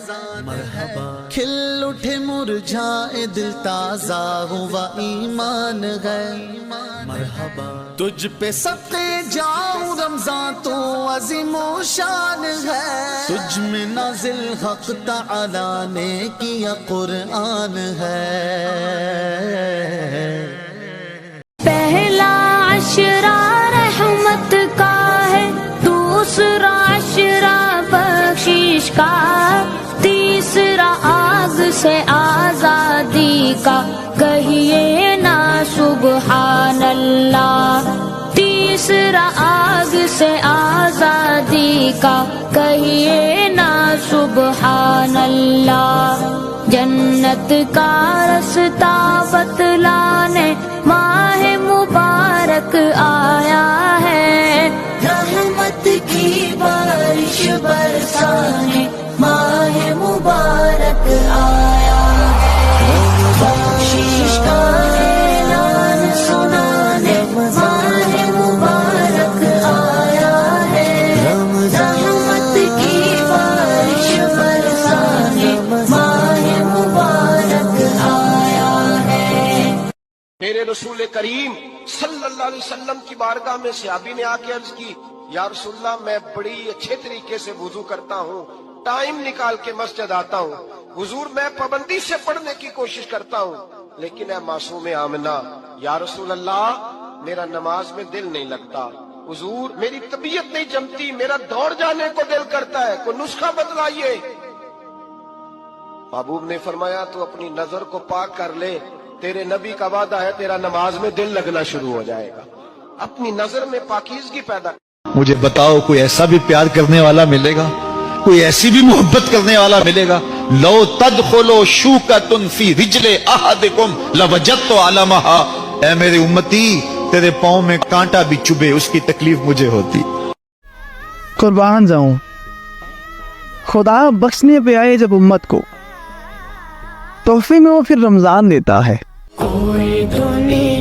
مرحبا کھل اٹھے مرجھائے دل تازہ ہوا ایمان ہے مرحبا تجھ پہ صدقے جاؤں رمضان تو عظیم و شان ہے تجھ میں نازل حق تعالی نے کیا قرآن ہے پہلا عشرہ رحمت کا ہے دوسرا عشرہ بخشش کا تیسرا آگ سے آزادی کا کہیے نا سبحان اللہ تیسرا آگ سے آزادی کا کہیے نا سبحان اللہ جنت کا رستہ بتلانے ماہ مبارک آیا ہے رحمت کی بارش برسانے ماہ مبارک آیا ہے بخشش کا اعلان سنانے ماہ مبارک آیا ہے رحمت کی بارش برسانے ماہ مبارک آیا ہے۔ میرے رسول کریم صلی اللہ علیہ وسلم کی بارگاہ میں صحابی نے آ کے عرض کی یا رسول اللہ میں بڑی اچھے طریقے سے وضو کرتا ہوں ٹائم نکال کے مسجد آتا ہوں حضور میں پابندی سے پڑھنے کی کوشش کرتا ہوں لیکن اے معصوم آمنہ یا رسول اللہ میرا نماز میں دل نہیں لگتا حضور میری طبیعت نہیں جمتی میرا دوڑ جانے کو دل کرتا ہے کوئی نسخہ بتلائیے محبوب نے فرمایا تو اپنی نظر کو پاک کر لے تیرے نبی کا وعدہ ہے تیرا نماز میں دل لگنا شروع ہو جائے گا اپنی نظر میں پاکیزگی پیدا مجھے بتاؤ کوئی ایسا بھی پیار کرنے والا ملے گا کوئی ایسی بھی محبت کرنے والا ملے گا لو تدخلوا شوکۃ فی رجل احدکم لوجدت علمها اے میری امتی تیرے پاؤں میں کانٹا بھی چبھے اس کی تکلیف مجھے ہوتی قربان جاؤں خدا بخشنے پہ آئے جب امت کو تحفے میں وہ پھر رمضان دیتا ہے کوئی دنیا